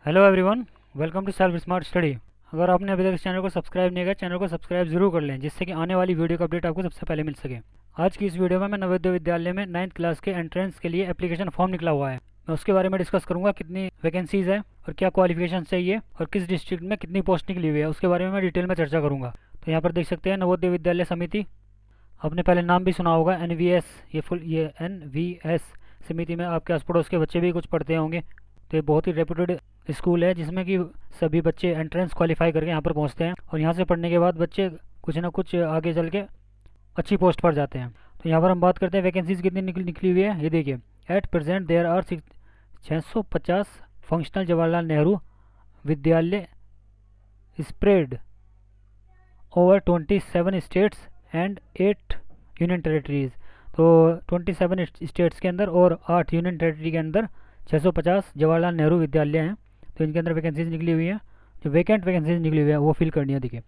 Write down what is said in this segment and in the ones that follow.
Hello everyone, welcome to self smart study. अगर आपने अभी तक इस चैनल को सब्सक्राइब नहीं किया, चैनल को सब्सक्राइब जरूर कर लें, जिससे कि आने वाली वीडियो का अपडेट आपको सबसे पहले मिल सके। आज की इस वीडियो में मैं नवोदय विद्यालय में 9th क्लास के एंट्रेंस के लिए एप्लीकेशन फॉर्म निकला हुआ है, मैं उसके बारे में डिस्कस करूंगा। कितनी वैकेंसीज है और क्या क्वालिफिकेशन चाहिए और किस डिस्ट्रिक्ट में कितनी पोस्ट निकली हुई है, उसके बारे में मैं डिटेल में चर्चा करूँगा। तो यहाँ पर देख सकते हैं नवोदय विद्यालय समिति, आपने पहले नाम भी सुना होगा NVS, ये NVS समिति में आपके आस पड़ोस के बच्चे भी कुछ पढ़ते होंगे। तो ये बहुत ही रेपुटेड स्कूल है, जिसमें कि सभी बच्चे एंट्रेंस क्वालिफाई करके यहाँ पर पहुँचते हैं और यहाँ से पढ़ने के बाद बच्चे कुछ ना कुछ आगे चल के अच्छी पोस्ट पर जाते हैं। तो यहाँ पर हम बात करते हैं वैकेंसीज कितनी निकली हुई है। ये देखिए, at present there are 650 functional Jawaharlal Nehru Vidyalaya spread over 27 states and 8 union territories. तो 27 स्टेट्स के अंदर और 8 यूनियन टेरेटरी के अंदर 650 जवाहरलाल नेहरू विद्यालय हैं। तो इनके अंदर वैकेंसीज निकली हुई हैं, जो वैकेंट वैकेंसीज निकली हुई है वो फिल करनी है। देखिए,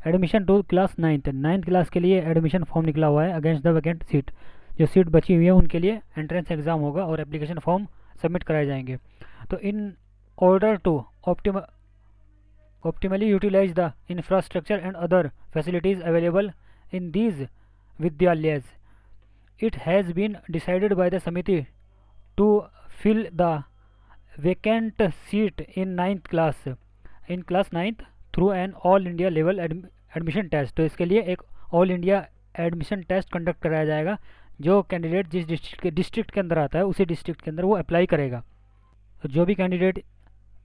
admission to class 9th class के लिए एडमिशन फॉर्म निकला हुआ है अगेंस्ट द वैकेंट सीट। जो सीट बची हुई है उनके लिए एंट्रेंस एग्जाम होगा और एप्लीकेशन फॉर्म सबमिट कराए जाएंगे। तो in order to optimally utilize the infrastructure and other facilities available in these vidyalayas, it has been decided by the committee to fill the vacant seat in 9th through an all India level admission test। तो इसके लिए एक all India admission test conduct कराया जाएगा। जो candidate जिस district के अंदर आता है उसी डिस्ट्रिक्ट के अंदर वो अप्लाई करेगा। तो जो भी कैंडिडेट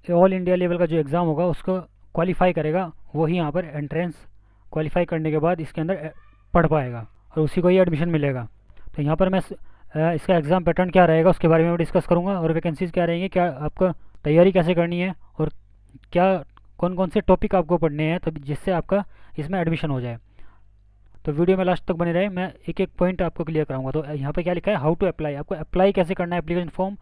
ऑल इंडिया लेवल का जो एग्ज़ाम होगा उसको क्वालिफाई करेगा, वही यहाँ पर एंट्रेंस क्वालिफाई करने के बाद इसके अंदर पढ़ पाएगा और उसी को ही एडमिशन मिलेगा। तो यहाँ पर मैं इसका एग्ज़ाम पैटर्न क्या रहेगा उसके बारे में डिस्कस करूँगा और वैकेंसीज़ क्या रहेंगी, क्या आपका तैयारी कैसे करनी है और क्या कौन कौन से टॉपिक आपको पढ़ने हैं, तो जिससे आपका इसमें एडमिशन हो जाए। तो वीडियो में लास्ट तक बने रहे, मैं एक एक पॉइंट आपको क्लियर कराऊंगा। तो यहाँ पर क्या लिखा है, हाउ टू अप्लाई, आपको अप्लाई कैसे करना है एप्लीकेशन फॉर्म।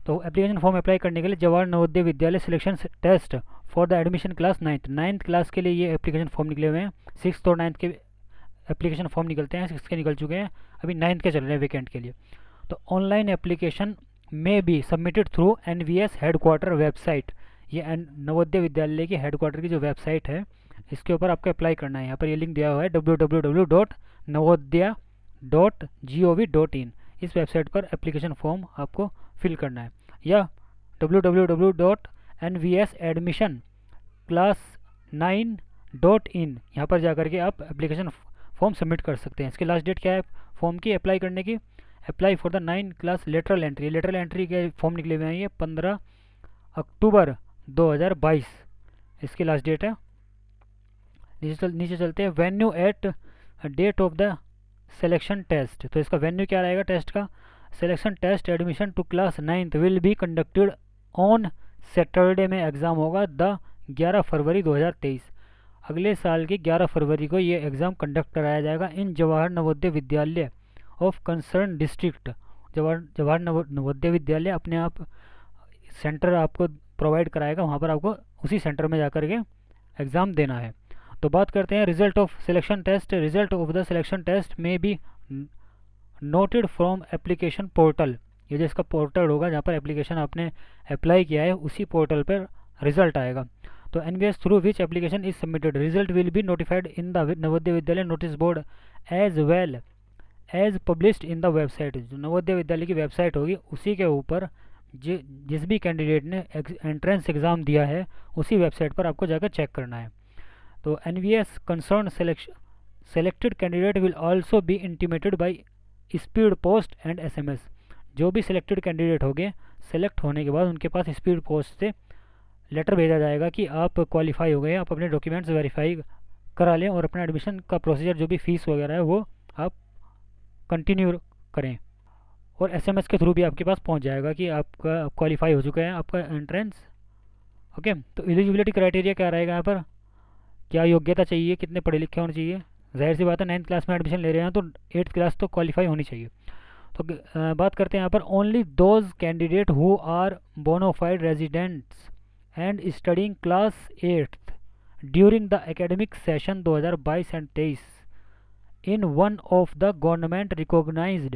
तो एप्लीकेशन फॉर्म अप्लाई करने के लिए Jawahar Navodaya Vidyalaya selection test for the admission class 9th class के लिए ये एप्लीकेशन फॉर्म निकले हुए हैं। 6th और 9th के एप्लीकेशन फॉर्म निकलते हैं, 6th के निकल चुके हैं, अभी 9th के चल रहे हैं वैकेंट के लिए। तो ऑनलाइन एप्लीकेशन में be submitted through NVS headquarter website. ये नवोदय विद्यालय की हेडक्वार्टर की जो वेबसाइट है इसके ऊपर आपको अप्लाई करना है। यहाँ पर ये लिंक दिया हुआ है www.navodaya.gov.in। इस वेबसाइट पर एप्लीकेशन फॉर्म आपको फिल करना है, या www.nvsadmissionclass9.in यहाँ पर जाकर के आप एप्लीकेशन फॉर्म सबमिट कर सकते हैं। इसकी लास्ट डेट क्या है फॉर्म की अप्लाई करने की, apply for the 9th class lateral entry के फॉर्म निकले हुए हैं, ये 15 अक्टूबर 2022 इसकी लास्ट डेट है। नीचे चलते हैं, venue at date of the selection test. तो इसका वेन्यू क्या रहेगा टेस्ट का, selection test admission to class 9th will be conducted on Saturday में एग्ज़ाम होगा द 11 फरवरी 2023। अगले साल की 11 फरवरी को ये एग्ज़ाम कंडक्ट कराया जाएगा इन जवाहर नवोदय विद्यालय of concern district. Jawahar Navodaya विद्यालय अपने आप सेंटर आपको प्रोवाइड कराएगा, वहाँ पर आपको उसी सेंटर में जाकर के एग्ज़ाम देना है। तो बात करते हैं result of selection test. Result of the selection test में be noted from application portal. ये जो इसका पोर्टल होगा जहाँ पर एप्लीकेशन आपने अप्लाई किया है उसी पोर्टल पर रिजल्ट आएगा। तो NVS through which application is submitted, result will be notified in the Navodaya Vidyalaya notice board as well as published in the website. जो नवोदय विद्यालय की वेबसाइट होगी उसी के ऊपर जिस भी कैंडिडेट ने एंट्रेंस एग्ज़ाम दिया है उसी वेबसाइट पर आपको जाकर चेक करना है। तो NVS concern selected candidate will also be intimated by speed post and SMS। जो भी सिलेक्टेड कैंडिडेट होंगे, सेलेक्ट होने के बाद उनके पास स्पीड पोस्ट से लेटर भेजा जाएगा कि आप क्वालिफाई हो गए, आप अपने डॉक्यूमेंट्स वेरीफाई करा लें और अपना एडमिशन का प्रोसीजर जो भी फीस वगैरह है वो आप कंटिन्यू करें। और SMS के थ्रू भी आपके पास पहुंच जाएगा कि आपका क्वालिफाई हो चुका है आपका एंट्रेंस। ओके, तो एलिजिबिलिटी क्राइटेरिया क्या रहेगा यहाँ पर, क्या योग्यता चाहिए, कितने पढ़े लिखे होने चाहिए। जाहिर सी बात है 9th क्लास में एडमिशन ले रहे हैं तो 8th क्लास तो क्वालिफाई होनी चाहिए। तो बात करते हैं यहाँ पर, only those candidate who are bonafide residents and studying class 8th during the academic session 2022 and 23 in one of the government recognized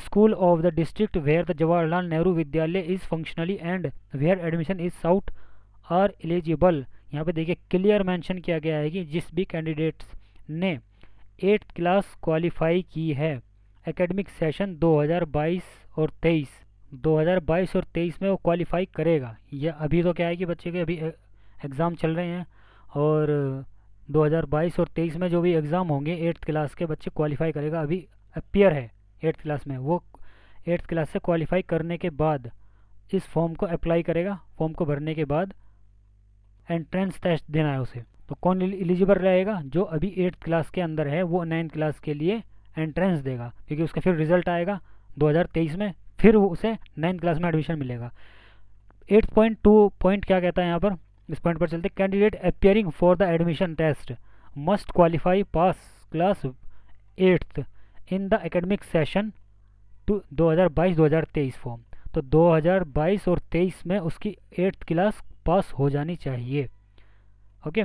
school of the district where the Jawaharlal Nehru Vidyalaya is functionally and where admission is sought are eligible, यहाँ पे देखिए clear mention किया गया है कि जिस भी candidates ने 8th क्लास क्वालिफाई की है एकेडमिक सेशन 2022 और 23 में वो क्वालिफाई करेगा। या अभी तो क्या है कि बच्चे के अभी एग्ज़ाम चल रहे हैं, और 2022 और 23 में जो भी एग्ज़ाम होंगे 8th क्लास के बच्चे क्वालिफाई करेगा। अभी अपियर है 8th क्लास में, वो 8th क्लास से क्वालिफाई करने के बाद इस फॉर्म को अप्लाई करेगा। फॉर्म को भरने के बाद एंट्रेंस टेस्ट देना है उसे। तो कौन एलिजिबल रहेगा? जो अभी 8th क्लास के अंदर है वो 9th क्लास के लिए एंट्रेंस देगा, क्योंकि उसका फिर रिजल्ट आएगा 2023 में, फिर वो उसे 9th क्लास में एडमिशन मिलेगा। 8.2 पॉइंट क्या कहता है यहाँ पर, इस पॉइंट पर चलते। Candidate appearing for the admission test must qualify pass class 8th in the academic session 2022-2023 form. तो 2022 और 23 में उसकी 8th क्लास पास हो जानी चाहिए। ओके,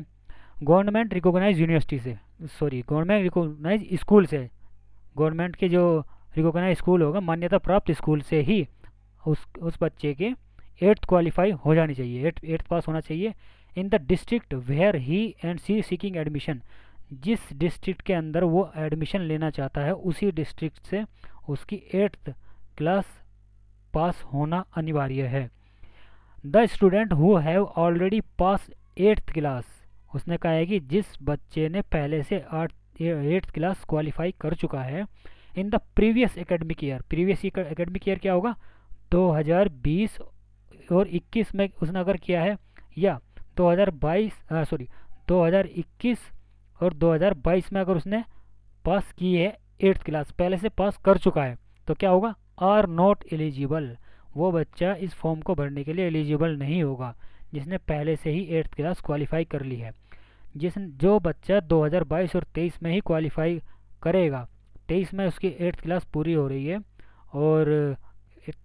गवर्नमेंट रिकॉग्नाइज यूनिवर्सिटी से, सॉरी गवर्नमेंट रिकॉग्नाइज स्कूल से, गवर्नमेंट के जो रिकॉग्नाइज स्कूल होगा, मान्यता प्राप्त स्कूल से ही उस बच्चे के 8th क्वालिफाई हो जानी चाहिए, 8th पास होना चाहिए। In the district where he and she seeking admission, जिस डिस्ट्रिक्ट के अंदर वो एडमिशन लेना चाहता है उसी डिस्ट्रिक्ट से उसकी 8th क्लास पास होना अनिवार्य है। The student who have already pass 8th class, उसने कहा है कि जिस बच्चे ने पहले से 8th क्लास क्वालिफाई कर चुका है in the previous academic year, previous academic year क्या होगा, 2020 और 21 में उसने अगर किया है, या 2021 और 2022 में अगर उसने पास की है 8th क्लास, पहले से पास कर चुका है, तो क्या होगा, आर नॉट एलिजिबल, वो बच्चा इस फॉर्म को भरने के लिए एलिजिबल नहीं होगा जिसने पहले से ही 8th क्लास क्वालिफाई कर ली है। जो बच्चा 2022 और 23 में ही क्वालिफाई करेगा, 23 में उसकी 8th क्लास पूरी हो रही है और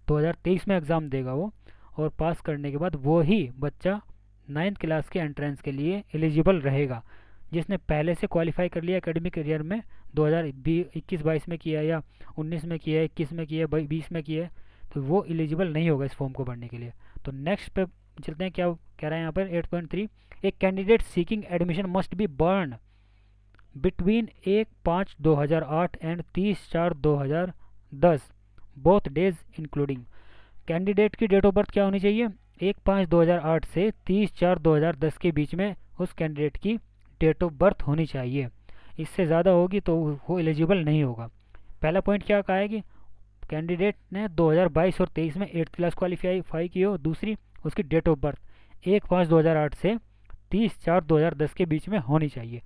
2023 में एग्ज़ाम देगा वो, और पास करने के बाद वो ही बच्चा 9th क्लास के एंट्रेंस के लिए एलिजिबल रहेगा। जिसने पहले से क्वालिफाई कर लिया एकेडमिक ईयर में 2021-22 में किया, या 19 में किया है, 21 में किया है, 20 में किया है, तो वो एलिजिबल नहीं होगा इस फॉर्म को भरने के लिए। तो नेक्स्ट पे चलते हैं, क्या कह रहा है यहाँ पर 8.3, एक candidate seeking admission must be burn between 1/5/2008 and 30/4/2010 both days including. Candidate की डेट ऑफ बर्थ क्या होनी चाहिए, 1/5/2008 से 30/4/2010 के बीच में उस कैंडिडेट की डेट ऑफ बर्थ होनी चाहिए। इससे ज़्यादा होगी तो वो एलिजिबल नहीं होगा। पहला पॉइंट क्या कहा है कि कैंडिडेट ने 2022 और 23 में 8th क्लास क्वालिफाई की हो। दूसरी, उसकी डेट ऑफ बर्थ 1/5/2008 से 30/4/2010 के बीच में होनी चाहिए।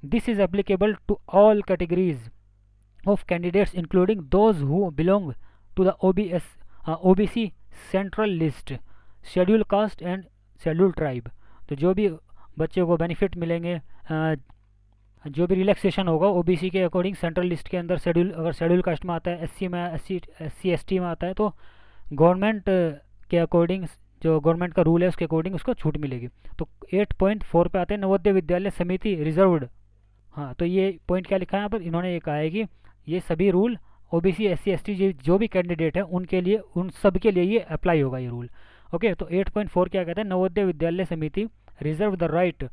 This is applicable to all categories of candidates including those who belong to the OBC central list, schedule caste and schedule tribe. तो जो भी बच्चे को बेनिफिट मिलेंगे, जो भी रिलैक्सेशन होगा OBC के अकॉर्डिंग सेंट्रल लिस्ट के अंदर, शेड्यूल अगर शेड्यूल कास्ट में आता है, SC में, SC ST में आता है, तो गवर्नमेंट के अकॉर्डिंग, जो गवर्नमेंट का रूल है उसके अकॉर्डिंग उसको छूट मिलेगी। तो 8.4 पे आते हैं नवोदय विद्यालय समिति रिजर्व्ड। हाँ, तो ये पॉइंट क्या लिखा है यहाँ पर, इन्होंने ये कहा है कि ये सभी रूल OBC SC ST जो भी कैंडिडेट है उनके लिए, उन सब के लिए ये अप्लाई होगा ये रूल। ओके, तो 8.4 क्या कहते हैं, Navodaya Vidyalaya Samiti reserve the right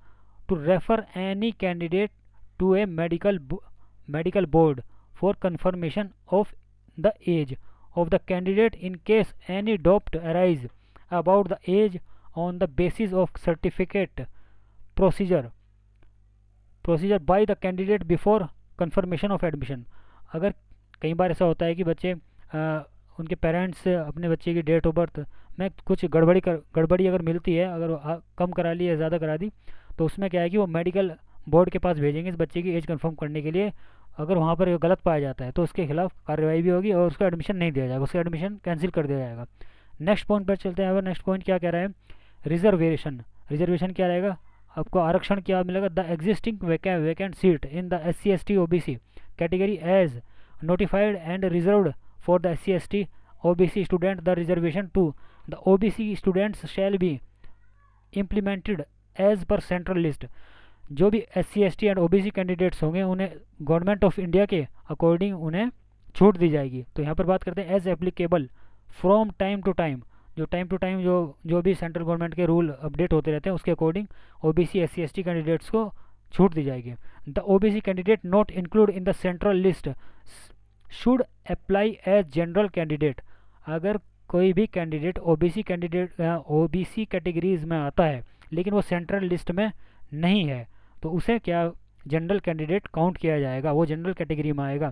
to refer any candidate to a medical board for confirmation of the age of the candidate in case any doubt arise about the age on the basis of certificate procedure by the candidate before confirmation of admission। अगर कई बार ऐसा होता है कि बच्चे उनके parents अपने बच्चे की डेट ऑफ बर्थ में कुछ गड़बड़ी अगर मिलती है, अगर कम करा ली या ज़्यादा करा दी, तो उसमें क्या है कि वो मेडिकल बोर्ड के पास भेजेंगे इस बच्चे की एज कंफर्म करने के लिए। अगर वहाँ पर गलत पाया जाता है तो उसके खिलाफ कार्रवाई भी होगी और उसको एडमिशन नहीं दिया जाएगा, उसका एडमिशन कैंसिल कर दिया जाएगा। नेक्स्ट पॉइंट पर चलते हैं। नेक्स्ट पॉइंट क्या कह रहा है, रिजर्वेशन क्या रहेगा, आपको आरक्षण क्या मिलेगा, the existing vacant seat in the SC ST OBC category as notified and reserved for the SC ST OBC student, the reservation to the OBC students shall be implemented as per central list. जो भी SC ST and OBC candidates होंगे उन्हें government of India के according उन्हें छूट दी जाएगी। तो यहाँ पर बात करते हैं as applicable from time to time, जो टाइम टू टाइम जो भी सेंट्रल गवर्नमेंट के रूल अपडेट होते रहते हैं उसके according OBC SC ST candidates को छूट दी जाएगी। The OBC candidate not include in the central list should apply as general candidate. अगर कोई भी कैंडिडेट ओबीसी कैटेगरीज में आता है लेकिन वो सेंट्रल लिस्ट में नहीं है तो उसे क्या जनरल कैंडिडेट काउंट किया जाएगा, वो जनरल कैटेगरी में आएगा।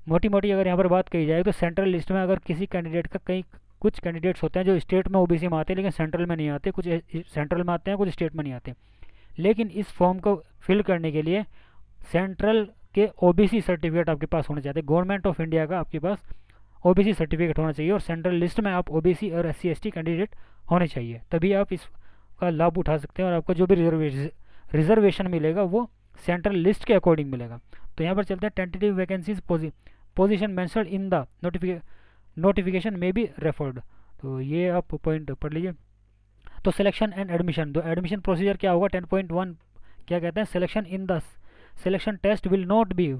मोटी मोटी अगर यहाँ पर बात कही जाए तो सेंट्रल लिस्ट में अगर किसी कैंडिडेट का कुछ कैंडिडेट्स होते हैं जो स्टेट में ओबीसी में आते हैं लेकिन सेंट्रल में नहीं आते, कुछ सेंट्रल में आते हैं कुछ स्टेट में नहीं आते, लेकिन इस फॉर्म को फिल करने के लिए सेंट्रल के ओबीसी सर्टिफिकेट आपके पास होना चाहिए। गवर्नमेंट ऑफ इंडिया का आपके पास ओबीसी सर्टिफिकेट होना चाहिए और सेंट्रल लिस्ट में आप ओबीसी और एससी एसटी कैंडिडेट होने चाहिए, तभी आप इसका लाभ उठा सकते हैं और आपको जो भी रिजर्वेशन मिलेगा वो सेंट्रल लिस्ट के अकॉर्डिंग मिलेगा। तो यहाँ पर चलते हैं tentative vacancies position mentioned in the notification में भी रेफर्ड। तो ये आप पॉइंट पढ़ लीजिए। तो सिलेक्शन एंड एडमिशन, तो एडमिशन प्रोसीजर क्या होगा 10.1 क्या कहते हैं, selection in the selection test will not be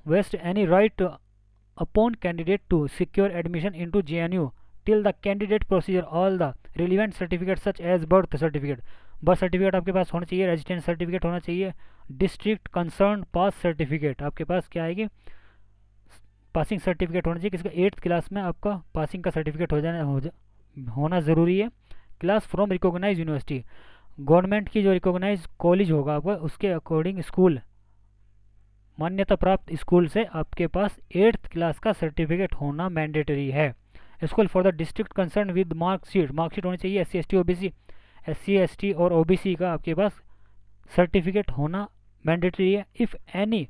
vest any right upon candidate to secure admission into JNU till the candidate procedure all the relevant certificates such as birth certificate आपके पास होना चाहिए, residence certificate होना चाहिए, district concern पास certificate आपके पास क्या आएगी, passing certificate होना चाहिए। किसका 8th क्लास में आपका पासिंग का सर्टिफिकेट होना ज़रूरी है। Class from recognize university, government की जो रिकॉग्नाइज कॉलेज होगा आपका उसके अकॉर्डिंग स्कूल मान्यता प्राप्त स्कूल से आपके पास 8th क्लास का सर्टिफिकेट होना मैंडेटरी है। School for the district concern with marksheet होनी चाहिए। SC ST और OBC का आपके पास सर्टिफिकेट होना मैंडेटरी है। If any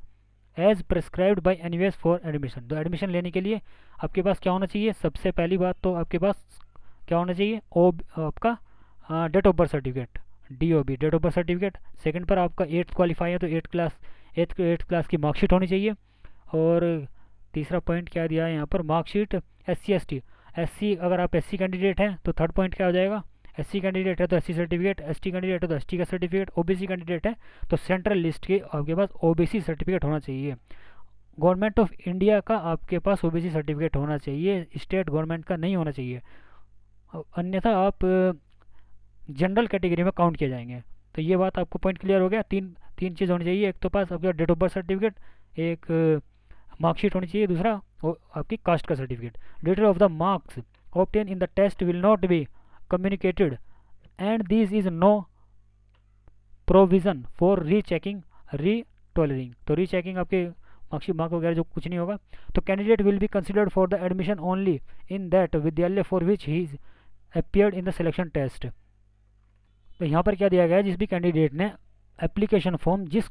age prescribed by NVS for admission, तो एडमिशन लेने के लिए आपके पास क्या होना चाहिए, सबसे पहली बात तो आपके पास क्या होना चाहिए, आपका date of birth certificate DOB date of birth certificate. Second पर आपका 8th क्वालिफाई है तो 8th क्लास की मार्कशीट होनी चाहिए। और तीसरा पॉइंट क्या दिया है यहाँ पर, मार्कशीट SC ST अगर आप SC कैंडिडेट हैं तो थर्ड पॉइंट क्या हो जाएगा, SC कैंडिडेट है तो SC सर्टिफिकेट, ST कैंडिडेट है तो ST का सर्टिफिकेट, OBC कैंडिडेट है तो सेंट्रल लिस्ट के आपके पास OBC सर्टिफिकेट होना चाहिए। गवर्नमेंट ऑफ इंडिया का आपके पास OBC सर्टिफिकेट होना चाहिए, स्टेट गवर्नमेंट का नहीं होना चाहिए, अन्यथा आप जनरल कैटेगरी में काउंट किए जाएंगे। तो ये बात आपको पॉइंट क्लियर हो गया। तीन चीज़ होनी चाहिए, एक तो पास आपका डेट ऑफ बर्थ सर्टिफिकेट, एक मार्कशीट होनी चाहिए, दूसरा आपकी कास्ट का certificate. Detail of the marks obtain in the test will not be communicated and this is no provision for rechecking retotalling. तो रीचेकिंग आपके मार्कशीट मार्क वगैरह जो कुछ नहीं होगा। तो candidate will be considered for the admission only in that Vidyalaya for which he appeared in the selection test. तो यहाँ पर क्या दिया गया है, जिस भी कैंडिडेट ने एप्लीकेशन फॉर्म जिस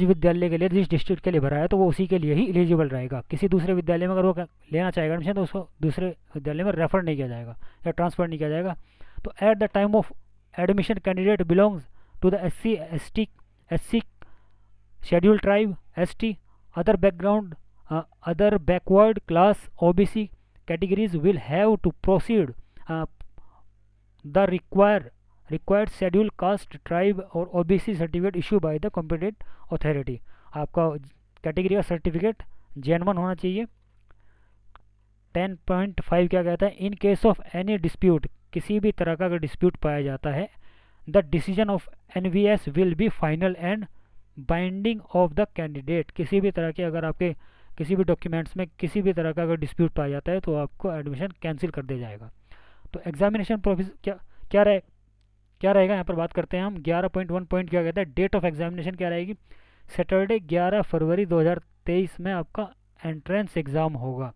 विद्यालय के लिए जिस डिस्ट्रिक्ट के लिए भरा है तो वो उसी के लिए ही एलिजिबल रहेगा। किसी दूसरे विद्यालय में अगर वो लेना चाहेगा एडमिशन तो उसको दूसरे विद्यालय में रेफर नहीं किया जाएगा या ट्रांसफ़र नहीं किया जाएगा। तो at the time of admission candidate belongs to the SC schedule tribe, ST other backward class OBC categories will have to proceed the required schedule caste tribe और OBC certificate issue by the competent authority. आपका category का certificate Gen1 होना चाहिए। 10.5 क्या कहता है, in case of any dispute, किसी भी तरह का अगर डिस्प्यूट पाया जाता है, the decision of NVS will be final and binding of the candidate. किसी भी तरह के अगर आपके किसी भी डॉक्यूमेंट्स में किसी भी तरह का अगर डिस्प्यूट पाया जाता है तो आपको एडमिशन कैंसिल कर दिया जाएगा। तो एग्जामिनेशन प्रोसेस क्या रहेगा यहाँ पर बात करते हैं हम। 11.1 पॉइंट क्या कहता है, डेट ऑफ एग्जामिनेशन क्या रहेगी, सैटरडे 11 फरवरी 2023 में आपका एंट्रेंस एग्ज़ाम होगा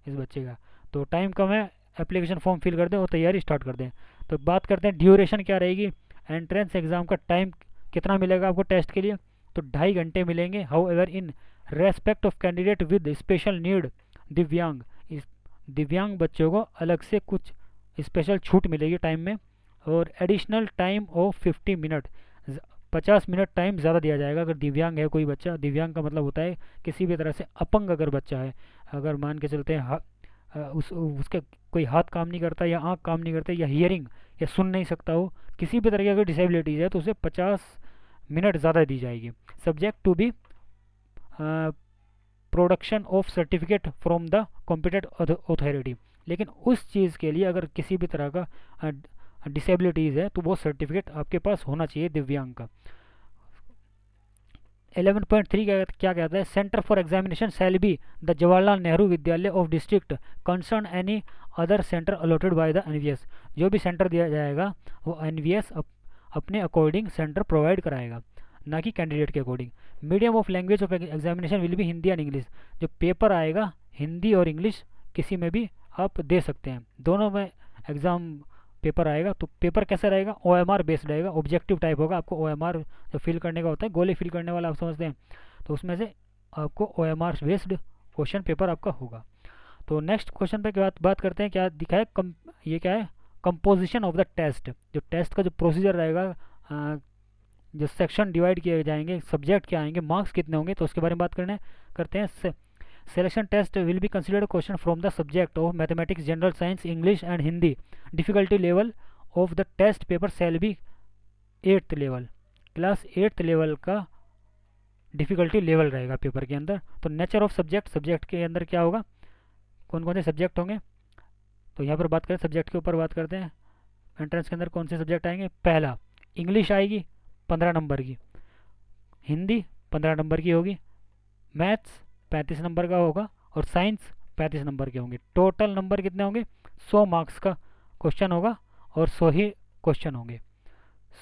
इस बच्चे का। तो टाइम कम है, एप्लीकेशन फॉर्म फिल कर दें और तैयारी स्टार्ट कर दें। तो बात करते हैं ड्यूरेशन क्या रहेगी, एंट्रेंस एग्ज़ाम का टाइम कितना मिलेगा आपको टेस्ट के लिए, तो 2.5 घंटे मिलेंगे। How ever in respect of candidate with special need दिव्यांग बच्चों को अलग से कुछ स्पेशल छूट मिलेगी टाइम में। और additional time of 50 minute 50 minute time ज़्यादा दिया जाएगा अगर दिव्यांग है कोई बच्चा। दिव्यांग का मतलब होता है किसी भी तरह से अपंग अगर बच्चा है, अगर मान के चलते हैं उसके कोई हाथ काम नहीं करता या आँख काम नहीं करता या हियरिंग या सुन नहीं सकता हो, किसी भी तरह की अगर डिसेबिलिटीज़ है तो उसे 50 मिनट ज़्यादा दी जाएगी। Subject to be production of certificate from the competent authority. लेकिन उस चीज़ के लिए अगर किसी भी तरह का डिसेबिलिटीज़ है तो वो सर्टिफिकेट आपके पास होना चाहिए दिव्यांग का। 11.3 क्या कहता है, centre for examination shall be the Jawaharlal Nehru Vidyalaya of district concern any other centre allotted by the NVS. जो भी सेंटर दिया जाएगा वो एनवीएस अपने अकॉर्डिंग सेंटर प्रोवाइड कराएगा, ना कि कैंडिडेट के according. Medium of language of examination will be Hindi and English. जो पेपर आएगा हिंदी और इंग्लिश किसी में भी आप दे सकते हैं, दोनों में एग्ज़ाम पेपर आएगा। तो पेपर कैसा रहेगा, ओएमआर बेस्ड रहेगा, ऑब्जेक्टिव टाइप होगा। आपको ओएमआर जो फिल करने का होता है, गोले फिल करने वाला आप समझते हैं, तो उसमें से आपको ओएमआर बेस्ड क्वेश्चन पेपर आपका होगा। तो नेक्स्ट क्वेश्चन पे बात करते हैं। क्या दिखा है, ये क्या है, कंपोजिशन ऑफ द टेस्ट। जो टेस्ट का जो प्रोसीजर रहेगा, जो सेक्शन डिवाइड किए जाएंगे, सब्जेक्ट क्या आएंगे, मार्क्स कितने होंगे, तो उसके बारे में बात करते हैं। Selection test will be considered a question from the subject of mathematics, general science, English and Hindi. Difficulty level of the test paper shall be 8th level. Class 8th level का डिफ़िकल्टी लेवल रहेगा paper के अंदर। तो nature of subject के अंदर क्या होगा, कौन कौन से सब्जेक्ट होंगे, तो यहाँ पर बात करें सब्जेक्ट के ऊपर बात करते हैं। एंट्रेंस के अंदर कौन से सब्जेक्ट आएंगे, पहला इंग्लिश आएगी 15 नंबर की, हिंदी 15 नंबर की होगी, मैथ्स 35 नंबर का होगा और साइंस 35 नंबर के होंगे। टोटल नंबर कितने होंगे, 100 मार्क्स का क्वेश्चन होगा और 100 ही क्वेश्चन होंगे।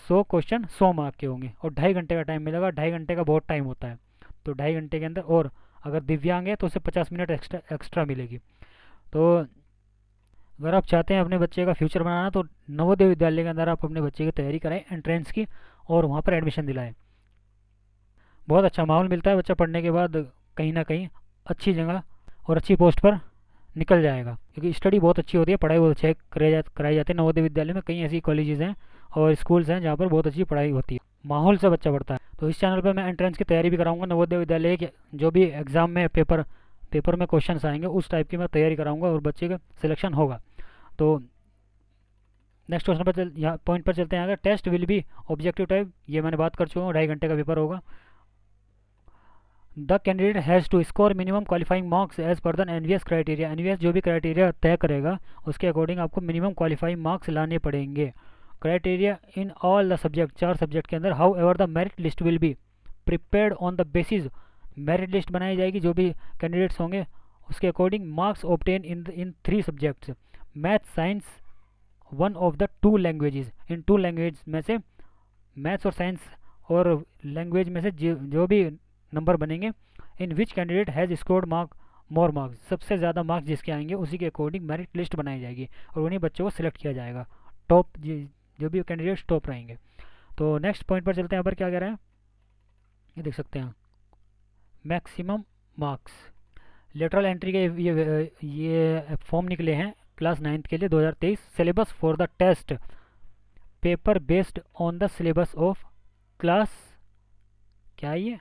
100 क्वेश्चन 100 मार्क के होंगे और 2.5 घंटे का टाइम मिलेगा। 2.5 घंटे का बहुत टाइम होता है, तो 2.5 घंटे के अंदर, और अगर दिव्यांग है तो उसे 50 मिनट एक्स्ट्रा मिलेगी। तो अगर आप चाहते हैं अपने बच्चे का फ्यूचर बनाना तो नवोदय विद्यालय के अंदर आप अपने बच्चे की तैयारी कराएं एंट्रेंस की, और वहाँ पर एडमिशन दिलाएं। बहुत अच्छा माहौल मिलता है, बच्चा पढ़ने के बाद कहीं ना कहीं अच्छी जगह और अच्छी पोस्ट पर निकल जाएगा, क्योंकि स्टडी बहुत अच्छी होती है, पढ़ाई बहुत अच्छी कराई जाती है। नवोदय विद्यालय में कई ऐसी कॉलेजेस हैं और स्कूल्स हैं जहाँ पर बहुत अच्छी पढ़ाई होती है, माहौल से बच्चा पढ़ता है। तो इस चैनल पर मैं एंट्रेंस की तैयारी भी कराऊंगा, नवोदय विद्यालय के जो भी एग्ज़ाम में पेपर में क्वेश्चन आएंगे उस टाइप की मैं तैयारी कराऊंगा और बच्चे का सिलेक्शन होगा। तो नेक्स्ट क्वेश्चन पर पॉइंट पर चलते हैं। अगर test will be objective type, ये मैंने बात कर चुका हूँ, 2.5 घंटे का पेपर होगा। The candidate has to score minimum qualifying marks as per the NVS criteria. NVS जो भी क्राइटेरिया तय करेगा उसके अकॉर्डिंग आपको मिनिमम क्वालिफाइंग मार्क्स लाने पड़ेंगे। Criteria in all the subject, 4 subject के अंदर। How ever the merit list will be prepared on the basis, merit list बनाई जाएगी जो भी कैंडिडेट्स होंगे उसके according. Marks obtain in 3 subjects, math science, one of the 2 languages. In 2 language में से मैथ्स और साइंस और लैंग्वेज में से जो भी नंबर बनेंगे, in which candidate has scored more marks, सबसे ज़्यादा मार्क्स जिसके आएंगे उसी के अकॉर्डिंग मेरिट लिस्ट बनाई जाएगी और उन्हीं बच्चों को सिलेक्ट किया जाएगा, टॉप जो भी कैंडिडेट्स टॉप रहेंगे। तो नेक्स्ट पॉइंट पर चलते हैं। यहाँ पर क्या कह रहे हैं, ये देख सकते हैं, मैक्सिमम मार्क्स। लेटरल एंट्री के ये फॉर्म निकले हैं क्लास 9th के लिए 2023। Syllabus for the test paper based on the syllabus of class, क्या है ये,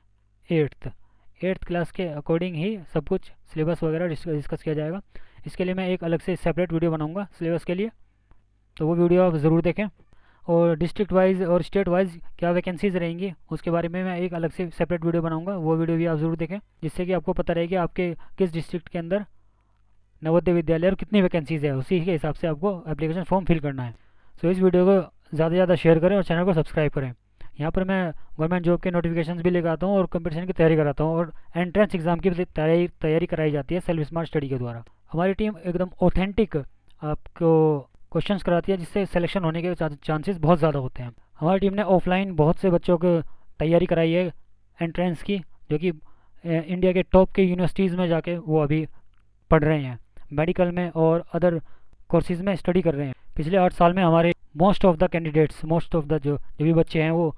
8th क्लास के अकॉर्डिंग ही सब कुछ सिलेबस वगैरह डिस्कस किया जाएगा। इसके लिए मैं एक अलग से सेपरेट वीडियो बनाऊंगा सिलेबस के लिए, तो वो वीडियो आप ज़रूर देखें। और डिस्ट्रिक्ट वाइज और स्टेट वाइज क्या वैकेंसीज़ रहेंगी उसके बारे में मैं एक अलग से सेपरेट वीडियो बनाऊंगा, वो वीडियो भी आप ज़रूर देखें, जिससे कि आपको पता रहे कि आपके किस डिस्ट्रिक्ट के अंदर नवोदय विद्यालय और कितनी वैकेंसीज़ है, उसी के हिसाब से आपको एप्लीकेशन फॉर्म फिल करना है। सो इस वीडियो को ज़्यादा से ज़्यादा शेयर करें और चैनल को सब्सक्राइब करें। यहाँ पर मैं गवर्नमेंट जॉब के नोटिफिकेशंस भी लेकर आता हूँ और कंपटीशन की तैयारी कराता हूँ, और एंट्रेंस एग्जाम की तैयारी कराई जाती है सेल्फ स्मार्ट स्टडी के द्वारा। हमारी टीम एकदम ऑथेंटिक आपको क्वेश्चंस कराती है, जिससे सिलेक्शन होने के चांसेस बहुत ज़्यादा होते हैं। हमारी टीम ने ऑफलाइन बहुत से बच्चों को तैयारी कराई है एंट्रेंस की, जो कि इंडिया के टॉप के यूनिवर्सिटीज़ में जाके वो अभी पढ़ रहे हैं, मेडिकल में और अदर कोर्सेज़ में स्टडी कर रहे हैं। पिछले 8 साल में हमारे मोस्ट ऑफ द जो भी बच्चे हैं वो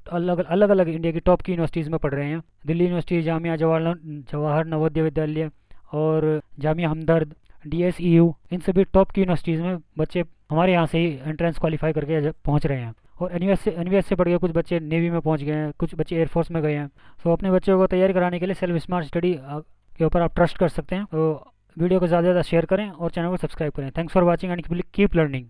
अलग अलग इंडिया की टॉप की यूनिवर्सिटीज़ में पढ़ रहे हैं। दिल्ली यूनिवर्सिटी, जामिया जवाहर नवोदय विद्यालय और जामिया हमदर्द, DSEU, इन सभी टॉप की यूनिवर्सिटीज़ में बच्चे हमारे यहाँ से ही एंट्रेंस क्वालिफाई करके पहुँच रहे हैं। और एनवीएस से पढ़ के कुछ बच्चे नेवी में पहुँच गए हैं, कुछ बच्चे एयरफोर्स में गए हैं। तो अपने बच्चों को तैयारी कराने के लिए सेल्फ स्मार्ट स्टडी के ऊपर आप ट्रस्ट कर सकते हैं। तो वीडियो को ज़्यादा से ज़्यादा शेयर करें और चैनल को सब्सक्राइब करें। Thanks for watching and keep learning.